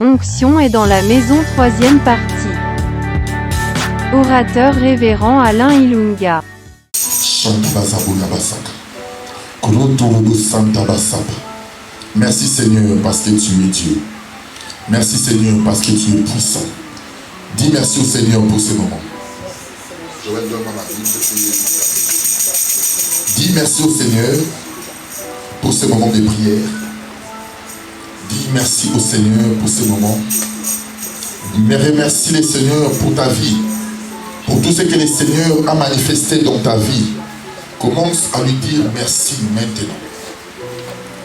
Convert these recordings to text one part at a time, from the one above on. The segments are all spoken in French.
Onction est dans la maison, troisième partie. Orateur révérend Alain Ilunga. Merci Seigneur parce que tu es Dieu. Merci Seigneur parce que tu es puissant. Dis merci au Seigneur pour ce moment. Dis merci au Seigneur pour ce moment de prière. Dis merci au Seigneur pour ce moment. Mais remercie le Seigneur pour ta vie. Pour tout ce que le Seigneur a manifesté dans ta vie. Commence à lui dire merci maintenant.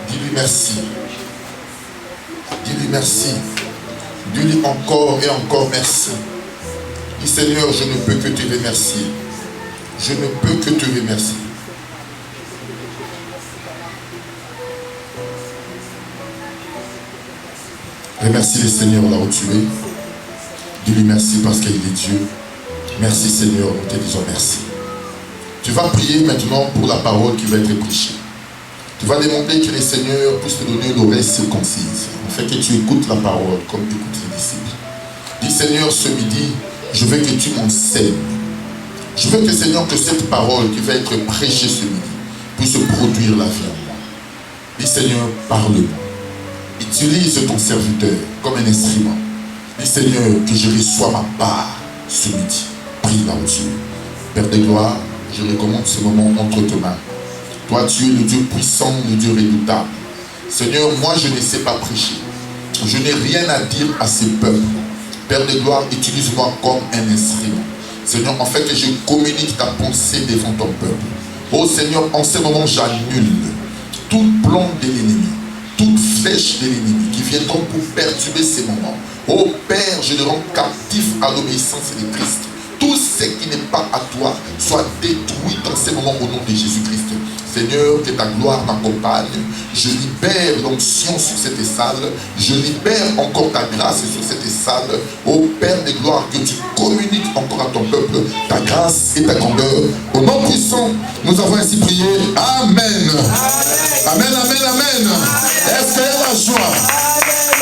Dis-lui merci. Dis-lui merci. Dis-lui encore et encore merci. Dis Seigneur, je ne peux que te remercier. Je ne peux que te remercier. Remercie le Seigneur là où tu es. Dis-lui merci parce qu'il est Dieu. Merci Seigneur, nous te disons merci. Tu vas prier maintenant pour la parole qui va être prêchée. Tu vas demander que le Seigneur puisse te donner l'oreille circoncise, afin que tu écoutes la parole comme écoute les disciples. Dis Seigneur, ce midi, je veux que tu m'enseignes. Je veux que Seigneur, que cette parole qui va être prêchée ce midi puisse produire la vie en moi. Dis Seigneur, parle-moi. Utilise ton serviteur comme un instrument. Dis Seigneur, que je reçois ma part ce midi. Prie là où tu es. Père de gloire, je recommande ce moment entre tes mains. Toi, tu es le Dieu puissant, le Dieu redoutable. Seigneur, moi, je ne sais pas prêcher. Je n'ai rien à dire à ces peuples. Père de gloire, utilise-moi comme un instrument. Seigneur, en fait, je communique ta pensée devant ton peuple. Oh Seigneur, en ce moment, j'annule tout plan de l'ennemi, toute flèche de l'ennemi qui viendront pour perturber ces moments. Oh Père, je les rends captifs à l'obéissance de Christ. Tout ce qui n'est pas à toi soit détruit dans ces moments au nom de Jésus-Christ. Seigneur, que ta gloire m'accompagne. Je libère l'onction sur cette salle. Je libère encore ta grâce sur cette salle. Ô Père de gloire, que tu communiques encore à ton peuple ta grâce et ta grandeur. Au nom puissant, nous avons ainsi prié. Amen. Amen, amen, amen. Est-ce qu'il y a la joie?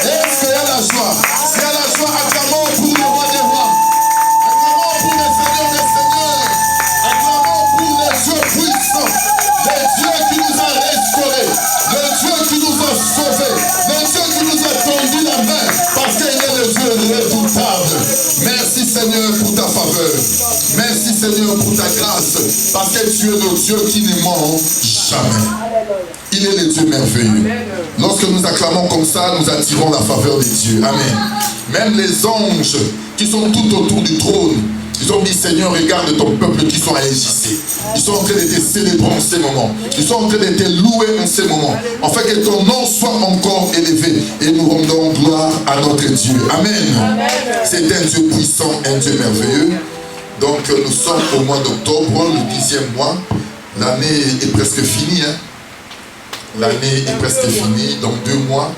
Est-ce qu'il y a la joie? S'il y a la joie, acclamons pour le roi des rois. Acclamons pour le Seigneur des seigneurs. Acclamons pour le Dieu puissant. Le Dieu qui nous a restaurés, le Dieu qui nous a sauvés, le Dieu qui nous a tendu la main, parce qu'il est le Dieu redoutable. Merci Seigneur pour ta faveur. Merci Seigneur pour ta grâce, parce que tu es le Dieu qui ne ment jamais. Il est le Dieu merveilleux. Lorsque nous acclamons comme ça, nous attirons la faveur de Dieu. Amen. Même les anges qui sont tout autour du trône, ils ont dit Seigneur, regarde ton peuple qui sont à Égypte. Ils sont en train de te célébrer en ces moments. Ils sont en train de te louer en ces moments. Afin que ton nom soit encore élevé. Et nous rendons gloire à notre Dieu. Amen. C'est un Dieu puissant, un Dieu merveilleux. Donc nous sommes au mois d'octobre, le 10e mois. L'année est presque finie. L'année est presque finie. Dans 2 mois,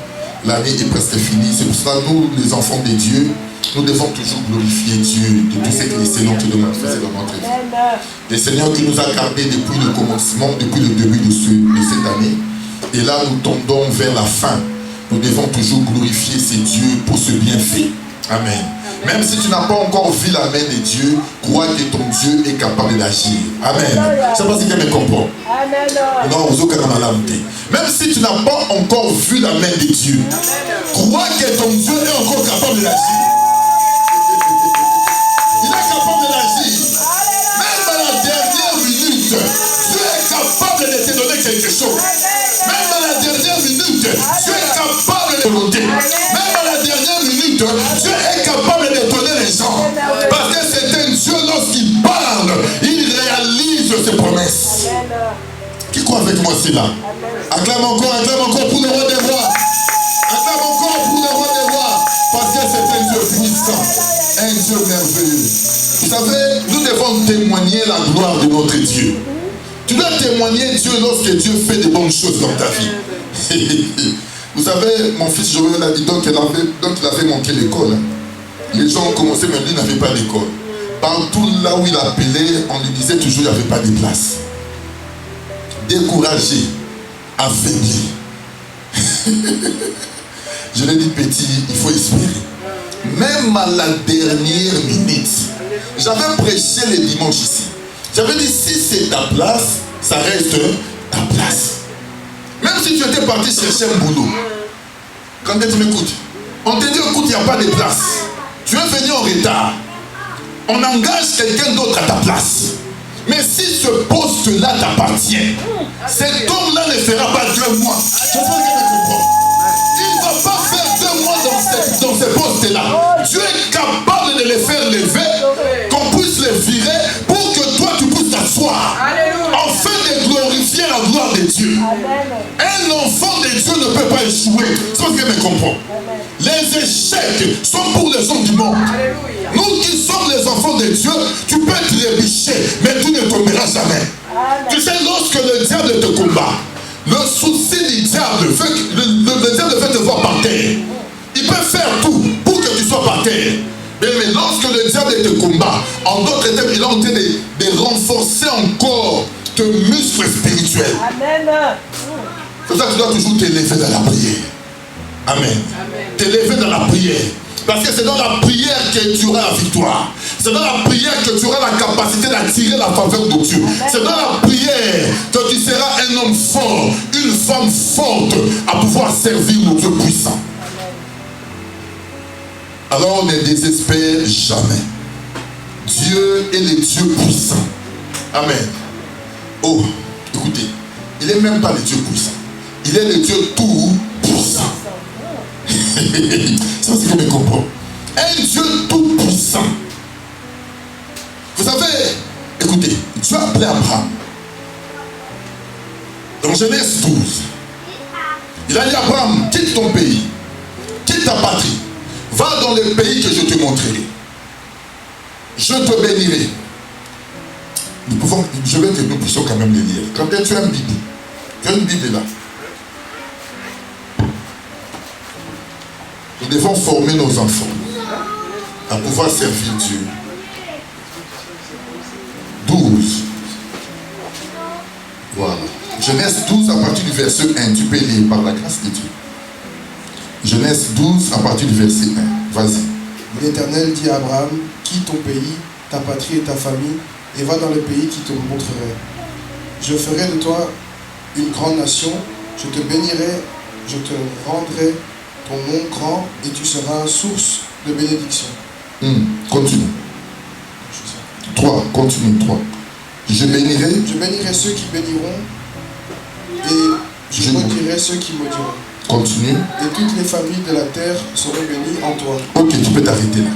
l'année est presque finie. C'est pour ça que nous, les enfants de Dieu, nous devons toujours glorifier Dieu de tout ce que les Seigneurs qui nous ont fait dans notre vie. Le Seigneur qui nous a gardés depuis le commencement, depuis le début de cette année. Et là, nous tendons vers la fin. Nous devons toujours glorifier ces dieux pour ce bienfait. Amen. Même si tu n'as pas encore vu la main de Dieu, crois que ton Dieu est capable d'agir. Amen. Je ne sais pas si quelqu'un me comprend. Non, même si tu n'as pas encore vu la main de Dieu, crois que ton Dieu est encore capable d'agir. Il est capable de l'agir. Même à la dernière minute, Dieu est capable de te donner quelque chose. Même à la dernière minute, Dieu est capable de te donner. Même à la dernière minute, Dieu est capable de donner les gens. Parce que c'est un Dieu, lorsqu'il parle, il réalise ses promesses. Qui croit avec moi cela? Acclame encore pour le roi des rois. Acclame encore pour le roi des rois. Parce que c'est un Dieu puissant. Un Dieu merveilleux. Vous savez, nous devons témoigner la gloire de notre Dieu. Tu dois témoigner Dieu lorsque Dieu fait de bonnes choses dans ta vie. Vous savez, mon fils Joël a dit donc il avait manqué l'école. Les gens ont commencé, mais lui n'avait pas d'école. Partout là où il appelait, on lui disait toujours qu'il n'y avait pas de place. Découragé, affaibli. Je l'ai dit petit, il faut espérer. Même à la dernière minute, j'avais prêché le dimanche ici. J'avais dit, si c'est ta place, ça reste ta place. Même si tu étais parti chercher un boulot, quand tu m'écoutes, on te dit, écoute, il n'y a pas de place. Tu es venu en retard. On engage quelqu'un d'autre à ta place. Mais si ce poste-là t'appartient, cet homme-là ne fera pas 2 mois. Je pense que tu comprends. Il ne va pas faire 2 mois dans ce poste-là. Dieu est capable de les faire lever, qu'on puisse les virer pour que toi tu puisses t'asseoir. Afin de glorifier la gloire de Dieu. Un enfant de Dieu ne peut pas échouer. C'est ce que je comprends. Les échecs sont pour les hommes du monde. Nous qui sommes les enfants de Dieu, tu peux trébucher, mais tu ne tomberas jamais. Tu sais, lorsque le diable te combat, le souci du diable, le diable veut te voir par terre. Il peut faire tout pour que tu sois par terre. Mais lorsque le diable te combat, en d'autres termes, il est en train de renforcer encore tes muscles spirituels. C'est pour ça que tu dois toujours t'élever dans la prière. Amen. T'élever dans la prière. Parce que c'est dans la prière que tu auras la victoire. C'est dans la prière que tu auras la capacité d'attirer la faveur de Dieu. C'est dans la prière que tu seras un homme fort, une femme forte à pouvoir servir le Dieu puissant. Alors on ne désespère jamais. Dieu est le Dieu puissant. Amen. Oh, écoutez, il n'est même pas le Dieu puissant. Il est le Dieu tout puissant. Ça, c'est que je comprends. Un Dieu tout puissant. Vous savez, écoutez, Dieu a appelé Abraham. Dans Genèse 12, il a dit à Abraham, quitte ton pays, quitte ta patrie, va dans le pays que je te montrerai. Je te bénirai. Je vais que nous puissions quand même les lire. Quand tu as une Bible, tu as une Bible là. Nous devons former nos enfants à pouvoir servir Dieu. 12. Voilà. Genèse 12 à partir du verset 1. Tu peux lire par la grâce de Dieu. Genèse 12 à partir du verset 1. Vas-y. L'Éternel dit à Abraham, quitte ton pays, ta patrie et ta famille, et va dans le pays qui te montrerai. Je ferai de toi une grande nation, je te bénirai, je te rendrai ton nom grand, et tu seras source de bénédiction. Continue. 3, continue, 3. Je bénirai ceux qui béniront, et je maudirai ceux qui maudiront. Continue. Et toutes les familles de la terre seront bénies en toi. Ok, tu peux t'arrêter là.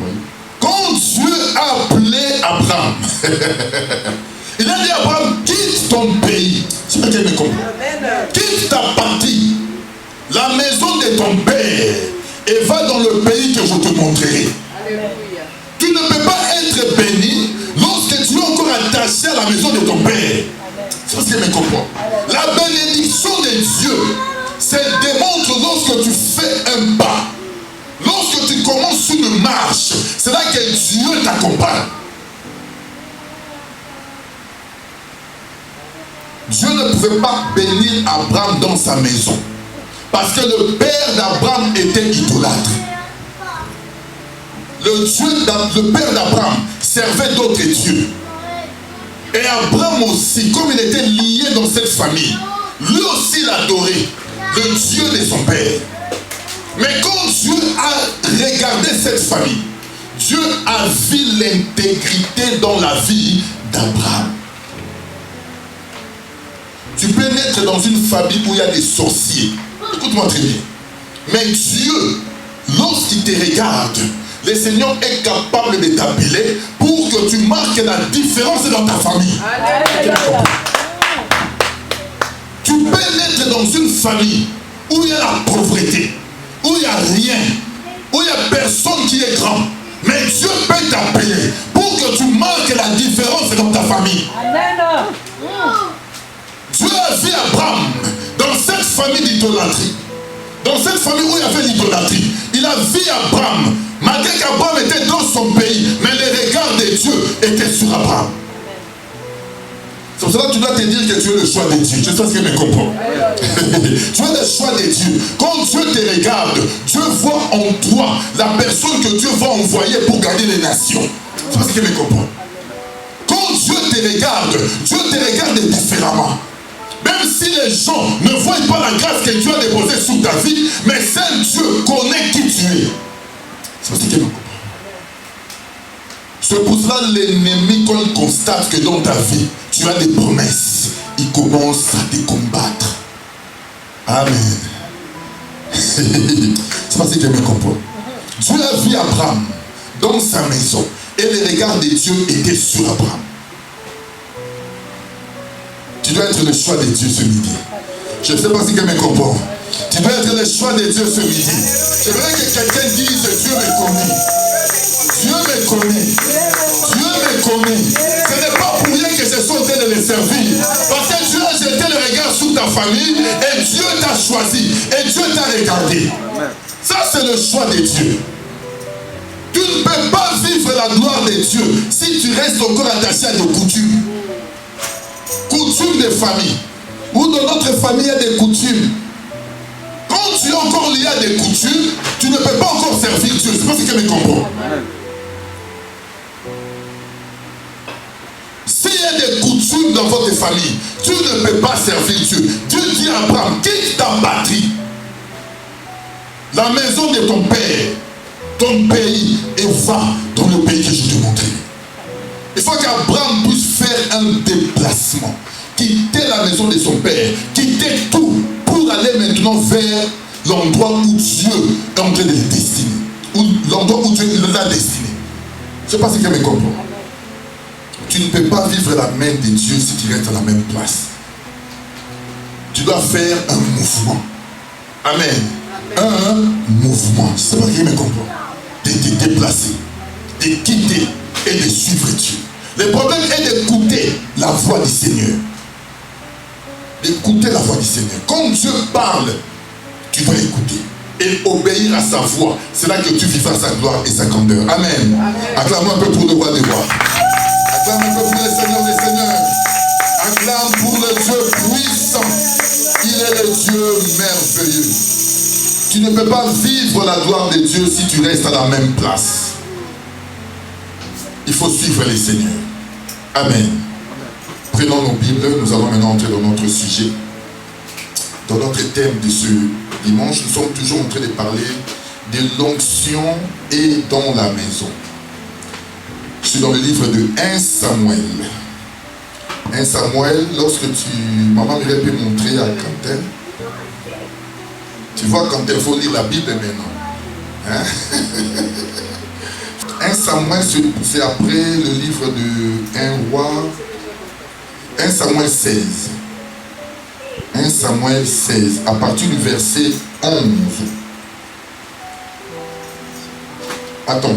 Oui. Quand Dieu a appelé Abraham, il a dit à Abraham, quitte ton pays. C'est pas qu'elle me comprend. Quitte ta partie, la maison de ton père, et va dans le pays que je te montrerai. Alléluia. Tu ne peux pas être béni lorsque tu es encore attaché à la maison de ton père. C'est ce que je me comprends. La bénédiction de Dieu se démontre lorsque tu fais un pas. Lorsque tu commences une marche, c'est là que Dieu t'accompagne. Dieu ne pouvait pas bénir Abraham dans sa maison. Parce que le père d'Abraham était idolâtre. Le père d'Abraham servait d'autres dieux. Et Abraham aussi, comme il était lié dans cette famille, lui aussi l'adorait, le Dieu de son père. Mais quand Dieu a regardé cette famille, Dieu a vu l'intégrité dans la vie d'Abraham. Tu peux naître dans une famille où il y a des sorciers. Écoute-moi très bien. Mais Dieu, lorsqu'il te regarde, le Seigneur est capable de t'appeler pour que tu marques la différence dans ta famille. Alléluia. Tu peux naître dans une famille où il y a la pauvreté, où il n'y a rien, où il n'y a personne qui est grand. Mais Dieu peut t'appeler pour que tu marques la différence dans ta famille. Amen. Dieu a vu Abraham dans cette famille d'idolâtrie. Dans cette famille où il y avait l'idolâtrie. Il a vu Abraham. Malgré qu'Abraham était dans son pays, mais le regard de Dieu était sur Abraham. C'est pour cela que tu dois te dire que tu es le choix de Dieu. Je sais ce que me comprend. Tu es le choix de Dieu. Quand Dieu te regarde, Dieu voit en toi la personne que Dieu va envoyer pour garder les nations. C'est ce que me comprend. Quand Dieu te regarde différemment. Même si les gens ne voient pas la grâce que Dieu a déposée sur ta vie, mais seul Dieu connaît qui tu es. C'est ce que me comprend. C'est pour cela l'ennemi, quand il constate que dans ta vie, tu as des promesses, il commence à te combattre. Amen. C'est pas ce que je me comprends. Dieu a vu Abraham dans sa maison et le regard de Dieu était sur Abraham. Tu dois être le choix de Dieu ce midi. Je ne sais pas si je me comprends. Tu dois être le choix de Dieu ce midi. J'aimerais que quelqu'un dise Dieu me connaît. Dieu me connaît. Dieu me connaît. Ce n'est pas pour rien que je suis en train de le servir. Parce que Dieu a jeté le regard sur ta famille et Dieu t'a choisi et Dieu t'a regardé. Ça, c'est le choix de Dieu. Tu ne peux pas vivre la gloire de Dieu si tu restes encore attaché à des coutumes. Coutumes de famille. Ou dans notre famille, il y a des coutumes. Quand tu es encore lié à des coutumes, tu ne peux pas encore servir Dieu. C'est pas ce que je me comprends. S'il y a des coutumes dans votre famille, tu ne peux pas servir Dieu. Dieu dit à Abraham, quitte ta patrie, la maison de ton père, ton pays, et va dans le pays que je te montrerai. Il faut qu'Abraham puisse faire un déplacement, quitter la maison de son père, quitter tout pour aller maintenant vers l'endroit où Dieu est en train de le destiner, ou l'endroit où Dieu l'a destiné. Je ne sais pas si je me comprends. Tu ne peux pas vivre la main de Dieu si tu restes à la même place. Tu dois faire un mouvement. Amen. Un mouvement. C'est pas que je me comprends. De te déplacer, de quitter et de suivre Dieu. Le problème est d'écouter la voix du Seigneur. D'écouter la voix du Seigneur. Quand Dieu parle, tu dois écouter et obéir à sa voix. C'est là que tu vivras sa gloire et sa grandeur. Amen. Acclame un peu pour le roi des rois. Acclame un peu pour le Seigneur des seigneurs. Acclame pour le Dieu puissant. Il est le Dieu merveilleux. Tu ne peux pas vivre la gloire de Dieu si tu restes à la même place. Il faut suivre les seigneurs. Amen. Prenons nos Bibles. Nous allons maintenant entrer dans notre sujet. Dans notre thème de ce dimanche, nous sommes toujours en train de parler de l'onction et dans la maison. Je suis dans le livre de 1 Samuel. 1 Samuel, lorsque maman m'aurait pu montrer à Quentin. Tu vois, quand il faut lire la Bible maintenant. Hein? 1 Samuel, c'est après le livre de 1 roi. 1 Samuel 16. 1 Samuel 16, à partir du verset 11. Attends.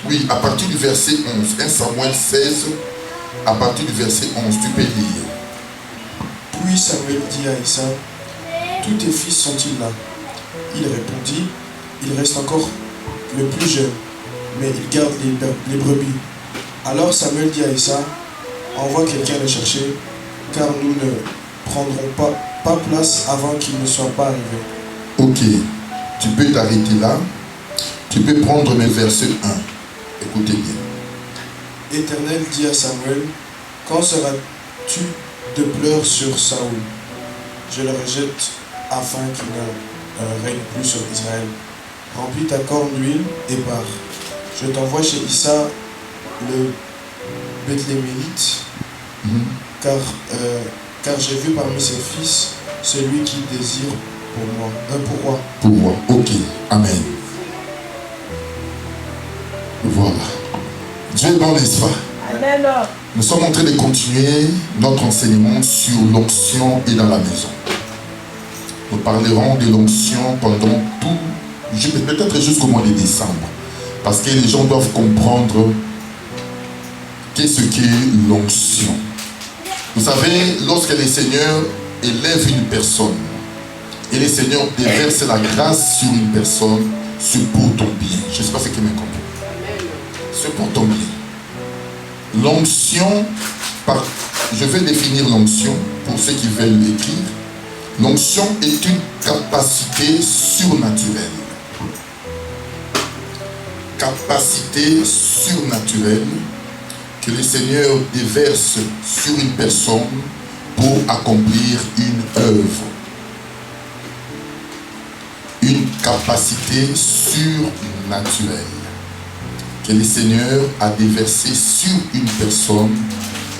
Oui, à partir du verset 11. 1 Samuel 16, à partir du verset 11, tu peux lire. Puis Samuel dit à Issa, tous tes fils sont-ils là? Il répondit, il reste encore le plus jeune, mais il garde les brebis. Alors Samuel dit à Issa, envoie quelqu'un le chercher, car nous ne prendrons pas place avant qu'il ne soit pas arrivé. Ok, tu peux t'arrêter là. Tu peux prendre mes versets 1. Écoutez bien. Éternel dit à Samuel, quand seras-tu de pleurs sur Saoul? Je le rejette afin qu'il ne règne plus sur Israël. Remplis ta corne d'huile et pars. Je t'envoie chez Issa le Bethlémélite, car j'ai vu parmi ses fils celui qui désire pour roi. Pour roi, ok, amen. Voilà. Dieu est bon, n'est-ce pas? Amen. Nous sommes en train de continuer notre enseignement sur l'onction et dans la maison. Nous parlerons de l'onction pendant tout, peut-être jusqu'au mois de décembre. Parce que les gens doivent comprendre qu'est-ce qu'est l'onction. Vous savez, lorsque le Seigneur élève une personne et le Seigneur déverse la grâce sur une personne, c'est pour ton bien. Je ne sais pas ce que me comprend. C'est pour ton bien. L'onction, je vais définir l'onction pour ceux qui veulent l'écrire. L'onction est une capacité surnaturelle. Capacité surnaturelle que le Seigneur déverse sur une personne pour accomplir une œuvre. Une capacité surnaturelle que le Seigneur a déversé sur une personne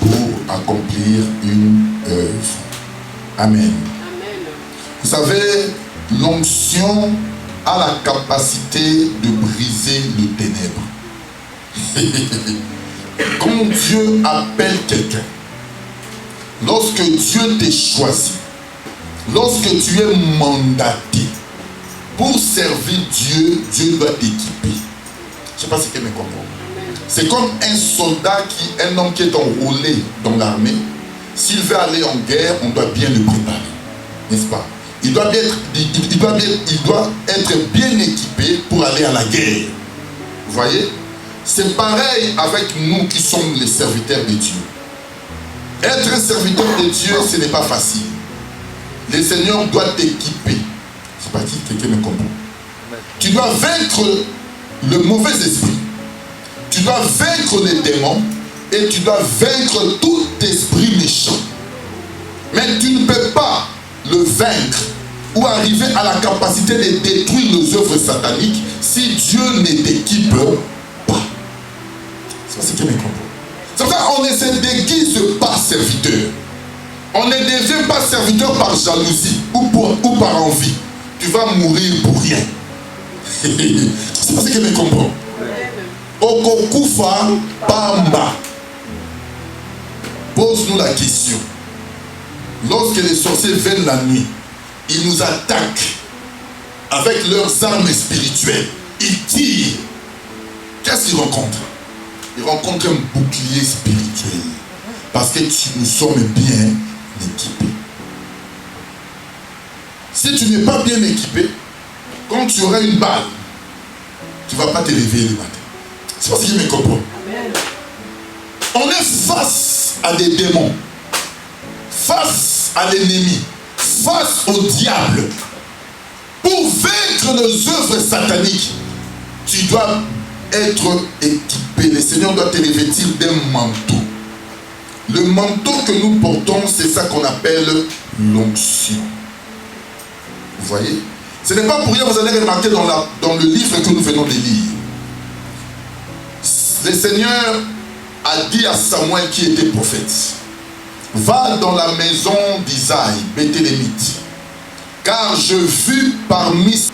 pour accomplir une œuvre. Amen. Vous savez, l'onction a la capacité de briser les ténèbres. Quand Dieu appelle quelqu'un, lorsque Dieu t'a choisi, lorsque tu es mandaté pour servir Dieu, Dieu doit t'équiper. Je ne sais pas si tu me comprends. C'est comme un soldat, un homme qui est enrôlé dans l'armée. S'il veut aller en guerre, on doit bien le préparer. N'est-ce pas? Il doit être bien équipé pour aller à la guerre. Vous voyez? C'est pareil avec nous qui sommes les serviteurs de Dieu. Être un serviteur de Dieu, ce n'est pas facile. Le Seigneur doit t'équiper. Je ne sais pas si quelqu'un me comprend. Tu dois vaincre le mauvais esprit. Tu dois vaincre les démons et tu dois vaincre tout esprit méchant. Mais tu ne peux pas le vaincre ou arriver à la capacité de détruire les œuvres sataniques si Dieu ne t'équipe pas. C'est pas ce que me comprend. C'est pour ça qu'on ne se déguise pas serviteur. On ne devient pas serviteur par jalousie ou par envie. Tu vas mourir pour rien. C'est pas ce que me comprend. Okokufa Pamba. Pose-nous la question. Lorsque les sorciers viennent la nuit, ils nous attaquent avec leurs armes spirituelles. Ils tirent. Qu'est-ce qu'ils rencontrent? Ils rencontrent un bouclier spirituel. Parce que nous sommes bien équipés. Si tu n'es pas bien équipé, quand tu auras une balle, tu ne vas pas te réveiller le matin. C'est parce que je me comprends. On est face à des démons, face à l'ennemi, face au diable. Pour vaincre les œuvres sataniques, tu dois être équipé. Le Seigneur doit te revêtir d'un manteau. Le manteau que nous portons, c'est ça qu'on appelle l'onction. Vous voyez? Ce n'est pas pour rien, vous allez remarquer dans le livre que nous venons de lire. Le Seigneur a dit à Samuel qui était prophète, va dans la maison d'Isaïe, Béthélémite, car je vis parmi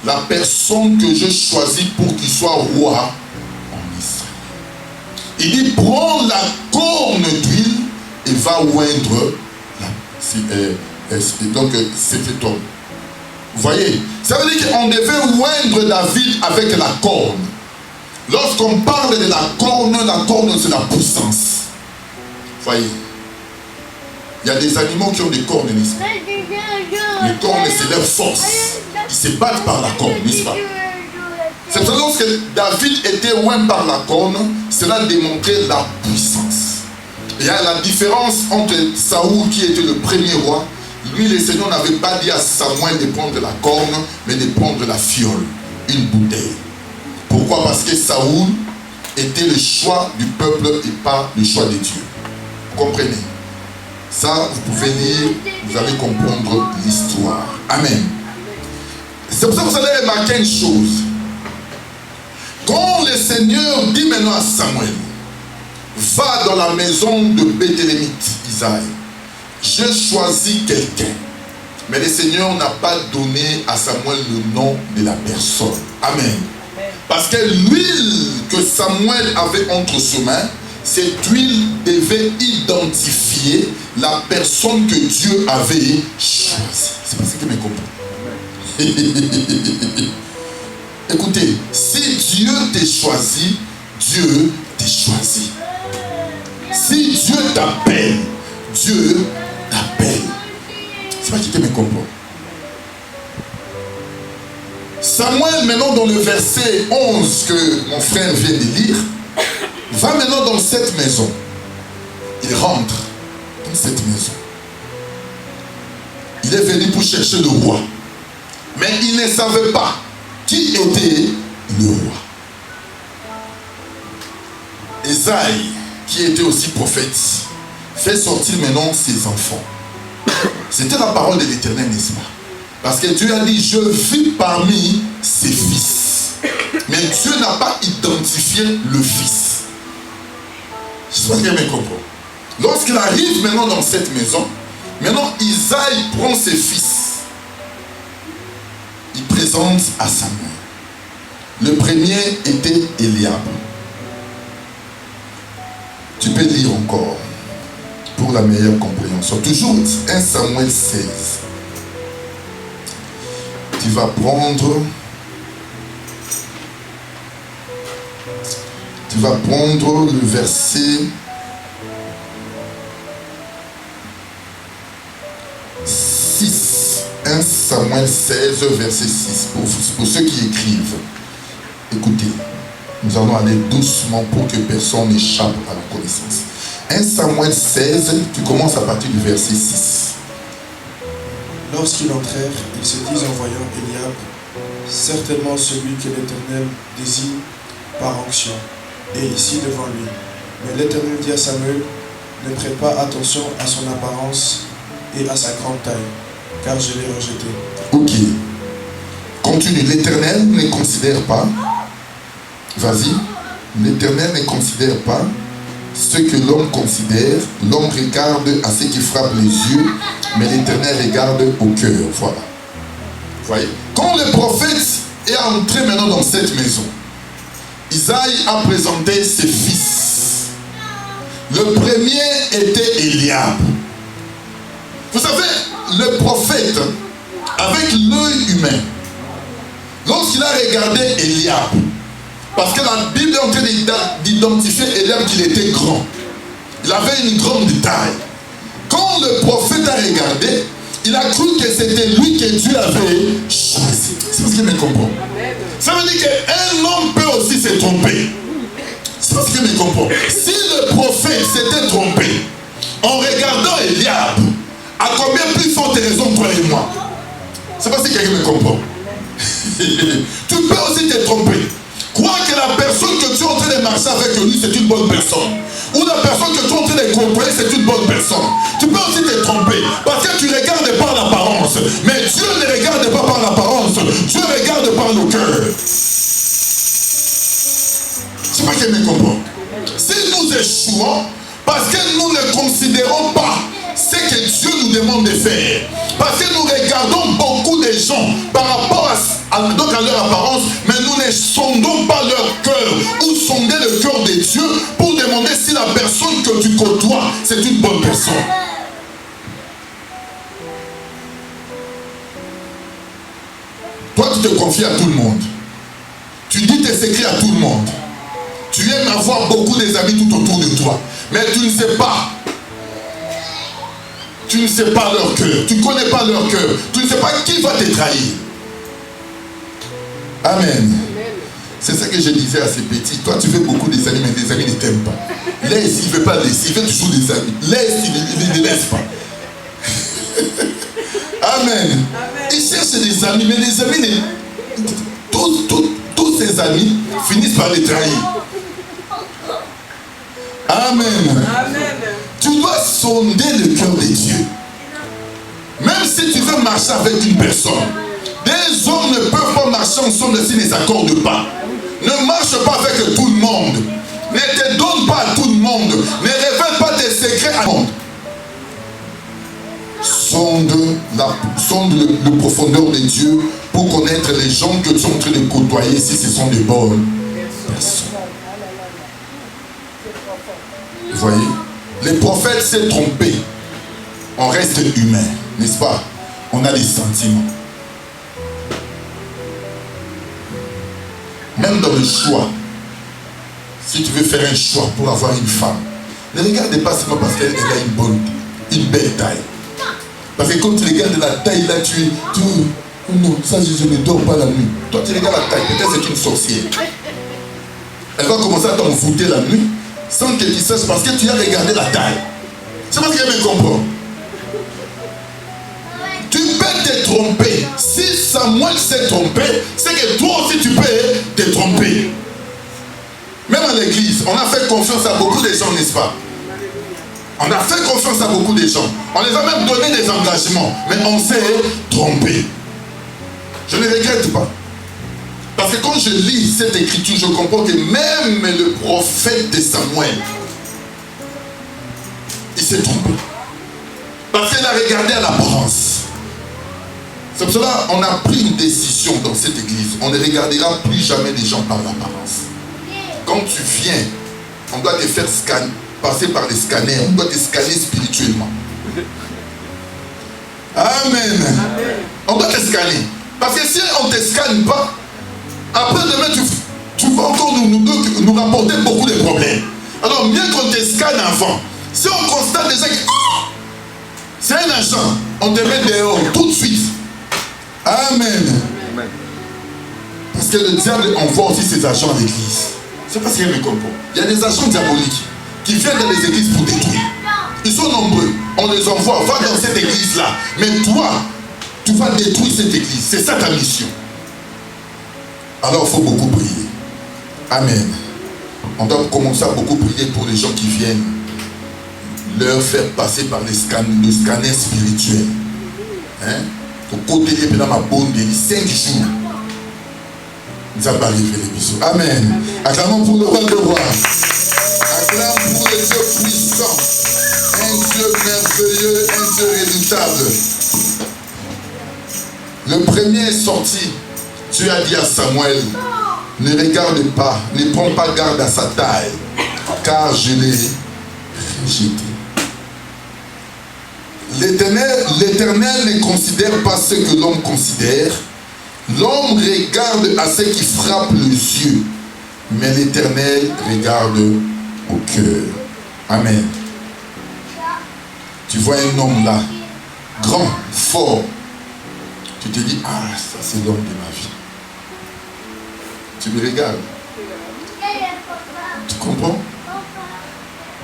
la personne que j'ai choisie pour qu'il soit roi en Israël. Il dit, prends la corne d'huile et va oindre donc cet homme. Vous voyez, ça veut dire qu'on devait oindre David avec la corne. Lorsqu'on parle de la corne c'est la puissance. Vous voyez, il y a des animaux qui ont des cornes, n'est-ce pas? Les cornes, c'est leur force. Ils se battent par la corne, n'est-ce pas? C'est pour ça que lorsque David était oint par la corne, cela démontrait la puissance. Il y a la différence entre Saoul qui était le premier roi. Lui, le Seigneur n'avait pas dit à Samuel de prendre la corne, mais de prendre la fiole, une bouteille. Pourquoi? Parce que Saoul était le choix du peuple et pas le choix de Dieu. Vous comprenez? Ça, vous pouvez lire, vous allez comprendre l'histoire. Amen. C'est pour ça que vous allez remarquer une chose. Quand le Seigneur dit maintenant à Samuel, va dans la maison de Béthélémite, Isaïe, j'ai choisi quelqu'un. Mais le Seigneur n'a pas donné à Samuel le nom de la personne. Amen. Parce que l'huile que Samuel avait entre ses mains, cette huile devait identifier la personne que Dieu avait choisie. C'est pas ce que me comprend. Écoutez, si Dieu t'a choisi, Dieu t'a choisi. Si Dieu t'appelle, Dieu t'appelle. C'est pas qui te me comprend. Samuel, maintenant dans le verset 11 que mon frère vient de lire, va maintenant dans cette maison. Il rentre dans cette maison. Il est venu pour chercher le roi. Mais il ne savait pas qui était le roi. Esaïe, qui était aussi prophète, fait sortir maintenant ses enfants. C'était la parole de l'Éternel, n'est-ce pas? Parce que Dieu a dit, je vis parmi ses fils. Mais Dieu n'a pas identifié le fils. Je sais pas si vous me comprenez. Lorsqu'il arrive maintenant dans cette maison, maintenant Isaïe prend ses fils. Il présente à Samuel. Le premier était Eliab. Tu peux lire encore pour la meilleure compréhension. Toujours 1 Samuel 16. Tu vas prendre le verset 6. 1 Samuel 16, verset 6. Pour ceux qui écrivent, écoutez, nous allons aller doucement pour que personne n'échappe à la connaissance. 1 Samuel 16, tu commences à partir du verset 6. Lorsqu'ils entrèrent, ils se disent en voyant Eliab, certainement celui que l'Éternel désigne par onction, et ici devant lui. Mais l'Éternel dit à Samuel, ne prête pas attention à son apparence et à sa grande taille, car je l'ai rejeté. Ok. Continue. L'Éternel ne considère pas, vas-y, l'Éternel ne considère pas ce que l'homme considère. L'homme regarde à ce qui frappe les yeux, mais l'Éternel regarde au cœur. Voilà. Voyez. Quand le prophète est entré maintenant dans cette maison, Isaïe a présenté ses fils. Le premier était Eliab. Vous savez, le prophète, avec l'œil humain, lorsqu'il a regardé Eliab, parce que la Bible est en train d'identifier Eliab qu'il était grand. Il avait une grande taille. Quand le prophète a regardé, il a cru que c'était lui que Dieu avait choisi. C'est parce qu'il me comprend. Ça veut dire qu'un homme peut aussi se tromper. C'est parce qu'il me comprend. Si le prophète s'était trompé en regardant Eliab, à combien plus forte raison toi et moi? C'est parce que quelqu'un me comprend. Tu peux aussi te tromper. Crois que la personne que tu es en train de marcher avec lui, c'est une bonne personne. Ou la personne que tu es en train de côtoyer, c'est une bonne personne. Tu peux aussi te tromper. Parce que tu regardes par l'apparence. Mais Dieu ne regarde pas par l'apparence. Dieu regarde par le cœur. C'est pas qu'elle me comprend. Si nous échouons, parce que nous ne considérons pas ce que Dieu nous demande de faire, parce que nous regardons beaucoup de gens par rapport à leur apparence, mais nous ne sondons pas leur cœur ou sonder le cœur de Dieu pour demander si la personne que tu côtoies, c'est une bonne personne. Toi, tu te confies à tout le monde. Tu dis tes secrets à tout le monde. Tu aimes avoir beaucoup d'amis tout autour de toi. Mais tu ne sais pas. Tu ne sais pas leur cœur. Tu ne connais pas leur cœur. Tu ne sais pas qui va te trahir. Amen. C'est ça que je disais à ces petits. Toi, tu veux beaucoup des amis, mais des amis ne t'aiment pas. Laisse, il ne veut pas laisser. Il veut toujours des amis. Laisse, il ne laisse pas. Amen. Il cherche des amis, mais les amis, tous ces amis finissent par les trahir. Amen. Amen. Tu dois sonder le cœur de Dieu. Même si tu veux marcher avec une personne, des hommes ne peuvent pas marcher ensemble s'ils ne s'accordent pas. Ne marche pas avec tout le monde. Ne te donne pas à tout le monde. Ne révèle pas tes secrets à tout le monde. Sonde le profondeur de Dieu pour connaître les gens que tu es en train de côtoyer si ce sont des bonnes personnes. Vous voyez, les prophètes s'est trompé. On reste humain, n'est-ce pas? On a des sentiments. Même dans le choix, si tu veux faire un choix pour avoir une femme, ne regarde pas seulement parce qu'elle a une belle taille. Parce que quand tu regardes la taille là, oh non, ça je ne dors pas la nuit. Toi tu regardes la taille, peut-être c'est une sorcière. Elle va commencer à t'envoûter la nuit. sans que tu saches parce que tu as regardé la taille. C'est parce qu'il me comprend. Tu peux te tromper. Si Samuel s'est trompé, c'est que toi aussi tu peux te tromper. Même à l'église, on a fait confiance à beaucoup de gens, n'est-ce pas? On a fait confiance à beaucoup de gens. On les a même donné des engagements. Mais on s'est trompé. Je ne regrette pas. Parce que quand je lis cette écriture, je comprends que même le prophète de Samuel, il s'est trompé. Parce qu'il a regardé à l'apparence. C'est pour cela qu'on a pris une décision dans cette église. On ne regardera plus jamais les gens par l'apparence. Quand tu viens, on doit te faire scanner, passer par les scanners. On doit te scanner spirituellement. Amen. On doit te scanner. Parce que si on ne te scanne pas, après demain, tu vas encore nous rapporter beaucoup de problèmes. Alors, mieux qu'on te scanne avant. Si on constate déjà que c'est un agent, on te met dehors tout de suite. Amen. Parce que le diable envoie aussi ses agents à l'église. C'est parce qu'il me comprend. Il y a des agents diaboliques qui viennent dans les églises pour détruire. Ils sont nombreux. On les envoie. Va dans cette église-là. Mais toi, tu vas détruire cette église. C'est ça ta mission. Alors il faut beaucoup prier. Amen. On doit commencer à beaucoup prier pour les gens qui viennent. Leur faire passer par le scanner spirituel. Hein? Au côté de ma bonne 5 jours. Nous avons arrivé les bisous. Amen. Acclamons pour le roi de roi. Acclamons pour le Dieu puissant. Un Dieu merveilleux, un Dieu redoutable. Le premier est sorti. Dieu a dit à Samuel, ne regarde pas, ne prends pas garde à sa taille, car je l'ai rejeté. L'Éternel ne considère pas ce que l'homme considère. L'homme regarde à ce qui frappe les yeux, mais l'Éternel regarde au cœur. Amen. Tu vois un homme là, grand, fort. Tu te dis, ah, ça c'est l'homme de ma vie. Tu me regardes. Tu comprends?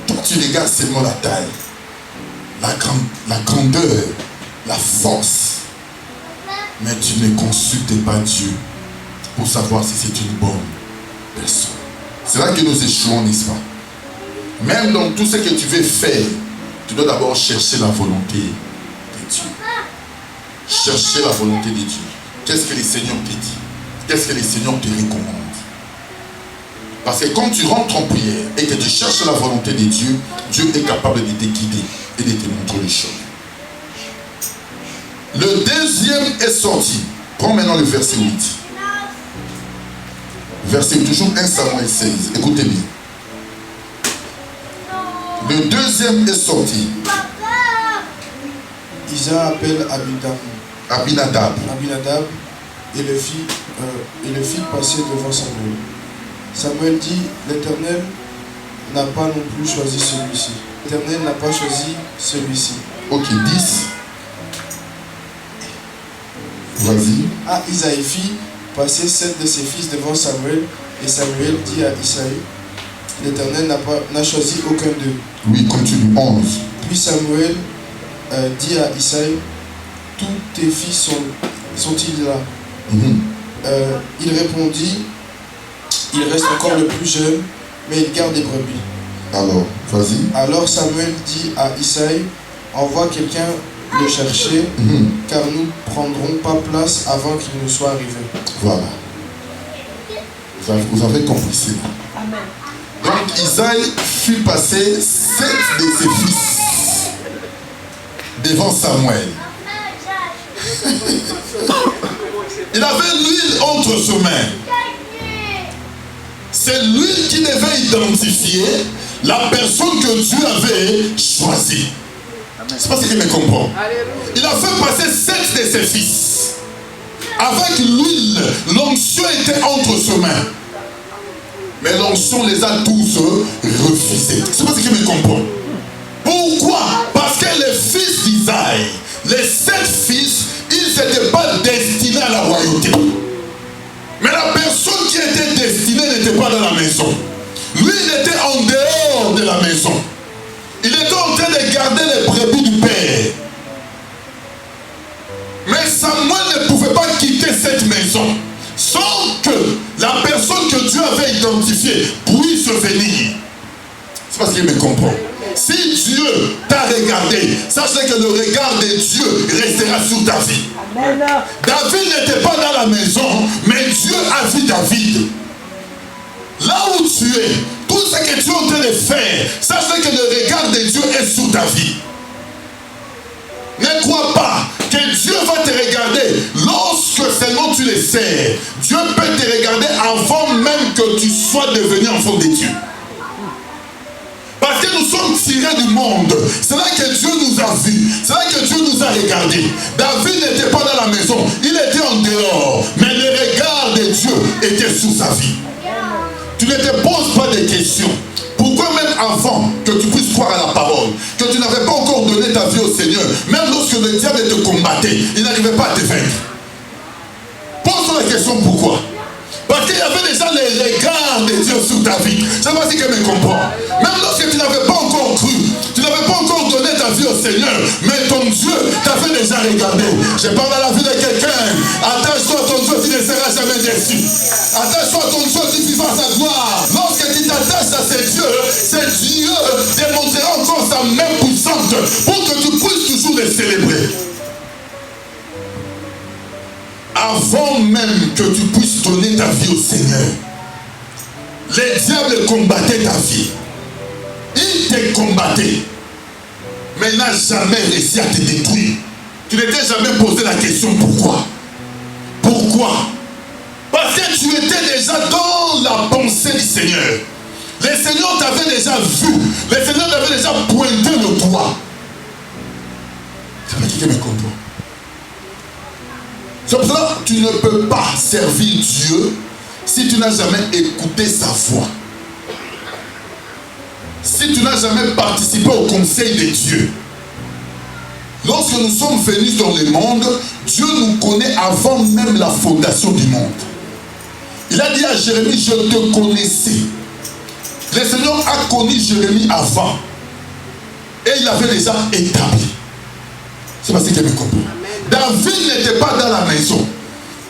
Toi, tu regardes seulement la taille, la grandeur, la force. Mais tu ne consultes pas Dieu pour savoir si c'est une bonne personne. C'est là que nous échouons, n'est-ce pas? Même dans tout ce que tu veux faire, tu dois d'abord chercher la volonté de Dieu. Chercher la volonté de Dieu. Qu'est-ce que le Seigneur te dit? Qu'est-ce que le Seigneur te recommande? Parce que quand tu rentres en prière et que tu cherches la volonté de Dieu, Dieu est capable de te guider et de te montrer les choses. Le deuxième est sorti. Prends maintenant le verset 8. Verset 8, toujours 1 Samuel 16. Écoutez bien. Le deuxième est sorti. Isa appelle Abinadab et le fit passer devant Samuel. Samuel dit, l'Éternel n'a pas non plus choisi celui-ci. L'Éternel n'a pas choisi celui-ci. Ok, 10. Vas-y. Ah, Isaïe fit passer 7 de ses fils devant Samuel, et Samuel dit à Isaïe, l'Éternel n'a choisi aucun d'eux. Oui, continue, 11. Puis Samuel dit à Isaïe, tous tes fils sont-ils là? Il répondit, il reste encore le plus jeune, mais il garde des brebis. Alors, vas-y. Alors Samuel dit à Isaïe, envoie quelqu'un le chercher, car nous ne prendrons pas place avant qu'il ne soit arrivé. Voilà. Vous avez compris cela. Amen. Donc Isaïe fit passer 7 de ses fils devant Samuel. Il avait l'huile entre ses mains. C'est l'huile qui devait identifier la personne que Dieu avait choisie. C'est pas ce qu'il me comprend. Il a fait passer 7 de ses fils. Avec l'huile, l'onction était entre ses mains. Mais l'onction les a tous refusés. C'est pas ce qu'il me comprend. Pourquoi? Parce que les fils d'Isaïe, les 7 fils, ils n'étaient pas destinés à la royauté. Mais la personne qui était destinée n'était pas dans la maison. Lui, il était en dehors sanctifié puisse venir. C'est parce qu'il me comprend. Si Dieu t'a regardé, sache que le regard de Dieu restera sur ta vie. Amen. David n'était pas dans la maison, mais Dieu a vu David. Là où tu es, tout ce que tu es en train de faire, sache que le regard de Dieu est sur ta vie. Ne crois pas que Dieu va te regarder lorsque seulement tu le sers. Dieu peut te regarder avant même que tu sois devenu enfant de Dieu. Parce que nous sommes tirés du monde. C'est là que Dieu nous a vus. C'est là que Dieu nous a regardés. David n'était pas dans la maison. Il était en dehors. Mais le regard de Dieu était sur sa vie. Tu ne te poses pas de questions. Pourquoi même avant que tu puisses croire à la parole, que tu n'avais pas encore donné ta vie au Seigneur, même lorsque le diable te combattait, il n'arrivait pas à te vaincre. Pose-toi la question pourquoi. Parce qu'il y avait déjà les regards de Dieu sur ta vie. Je ne sais pas si quelqu'un me comprend. Même lorsque tu n'avais pas encore cru, tu n'avais pas encore donné ta vie au Seigneur, mais ton Dieu t'avait déjà regardé. Je parle à la vie de quelqu'un. Attache-toi à ton Dieu, tu ne seras jamais déçu. Attache-toi à ton Dieu, tu vivras sa gloire. Lorsque tu t'attaches à ce Dieu démontrera encore sa main puissante pour que tu puisses toujours le célébrer. Avant même que tu puisses donner ta vie au Seigneur, les diables combattaient ta vie. Ils te combattaient. Mais il n'a jamais réussi à te détruire. Tu ne t'es jamais posé la question pourquoi. Pourquoi? Parce que tu étais déjà dans la pensée du Seigneur. Le Seigneur t'avait déjà vu. Le Seigneur t'avait déjà pointé le doigt. C'est pas qui me comprend. C'est pour cela que tu ne peux pas servir Dieu si tu n'as jamais écouté sa voix. Si tu n'as jamais participé au conseil de Dieu. Lorsque nous sommes venus dans le monde, Dieu nous connaît avant même la fondation du monde. Il a dit à Jérémie, je te connaissais. Le Seigneur a connu Jérémie avant. Et il avait déjà établi. C'est parce qu'il me comprend. David n'était pas dans la maison,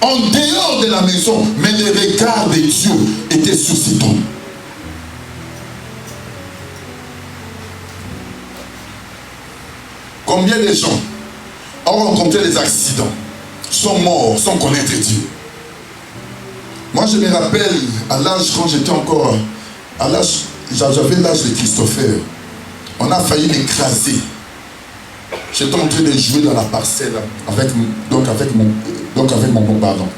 en dehors de la maison, mais le regard de Dieu était sur cet homme. Combien de gens ont rencontré des accidents, sont morts sans connaître Dieu? Moi je me rappelle, à l'âge, quand j'étais encore, à l'âge, j'avais l'âge de Christopher, on a failli m'écraser. J'étais en train de jouer dans la parcelle avec mon ballon.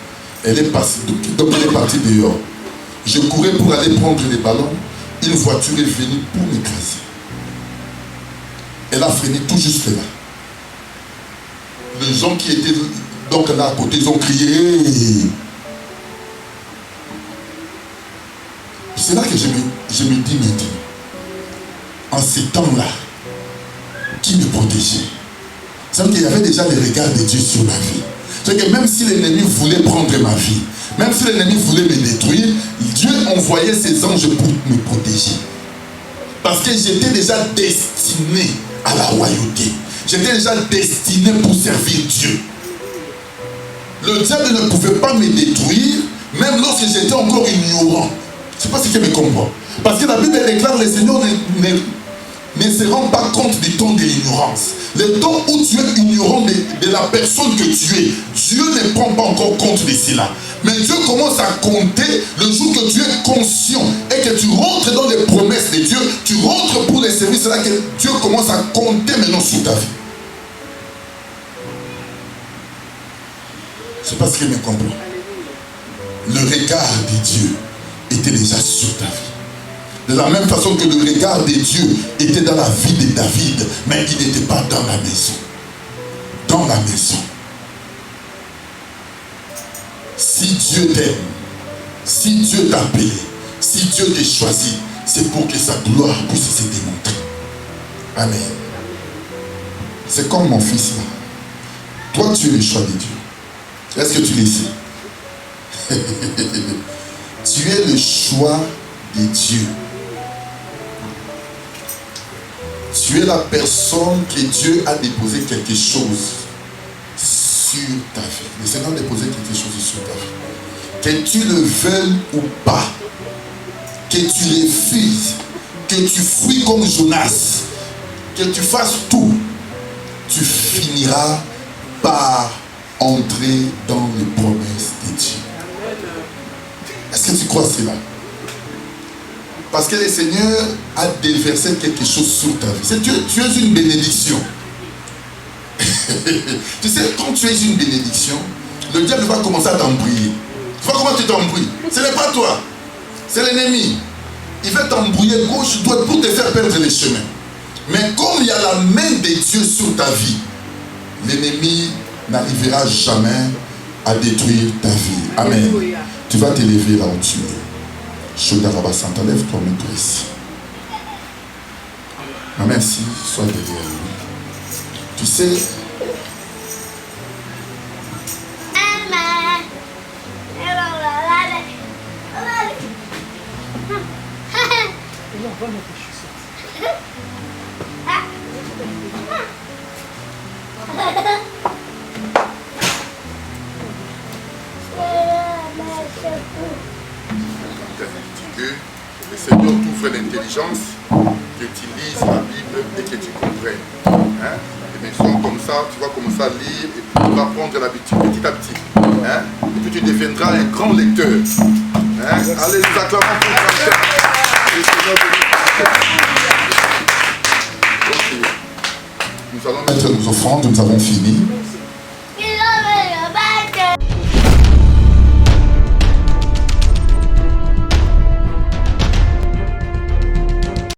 Elle est partie, donc elle est partie dehors. Je courais pour aller prendre les ballons. Une voiture est venue pour m'écraser. Elle a freiné tout juste là. Les gens qui étaient donc là à côté, ils ont crié. C'est là que je me dis maintenant, en ces temps-là, qui me protégeait? C'est qu'il y avait déjà le regard de Dieu sur ma vie. C'est que même si l'ennemi voulait prendre ma vie, même si l'ennemi voulait me détruire, Dieu envoyait ses anges pour me protéger. Parce que j'étais déjà destiné à la royauté. J'étais déjà destiné pour servir Dieu. Le diable ne pouvait pas me détruire, même lorsque j'étais encore ignorant. Je ne sais pas si tu me comprends. Parce que la Bible déclare que le Seigneur ne se rend pas compte du temps de l'ignorance. Le temps où tu es ignorant de la personne que tu es, Dieu ne prend pas encore compte de cela. Mais Dieu commence à compter le jour que tu es conscient et que tu rentres dans les promesses de Dieu, tu rentres pour les services, c'est là que Dieu commence à compter maintenant sur ta vie. C'est parce qu'il me comprend. Le regard de Dieu était déjà sur ta vie. De la même façon que le regard de Dieu était dans la vie de David, mais il n'était pas dans la maison. Dans la maison. Si Dieu t'aime, si Dieu t'a appelé, si Dieu t'a choisi, c'est pour que sa gloire puisse se démontrer. Amen. C'est comme mon fils là. Toi, tu es le choix de Dieu. Est-ce que tu le sais? Tu es le choix de Dieu. Tu es la personne que Dieu a déposé quelque chose sur ta vie. Le Seigneur a déposé quelque chose sur ta vie. Que tu le veuilles ou pas, que tu refuses, que tu fuis comme Jonas, que tu fasses tout, tu finiras par entrer dans les promesses de Dieu. Est-ce que tu crois cela? Parce que le Seigneur a déversé quelque chose sur ta vie. Tu es une bénédiction. Tu sais, quand tu es une bénédiction, le diable va commencer à t'embrouiller. Tu vois comment tu t'embrouilles? Ce n'est pas toi, c'est l'ennemi. Il va t'embrouiller gauche, droite pour te faire perdre les chemins. Mais comme il y a la main de Dieu sur ta vie, l'ennemi n'arrivera jamais à détruire ta vie. Amen. Tu vas t'élever là où tu es. Chodarabassan, lève-toi, mets-toi ici. Merci, sois derrière lui. Tu sais, que le Seigneur t'ouvre l'intelligence, que tu lises la Bible et que tu comprennes. Hein? Et maintenant, comme ça, tu vas commencer à lire et puis tu vas prendre l'habitude petit à petit. Hein? Et puis tu deviendras un grand lecteur. Hein? Allez, nous acclamons pour le Seigneur bénisse. Nous allons mettre nos offrandes, nous avons fini.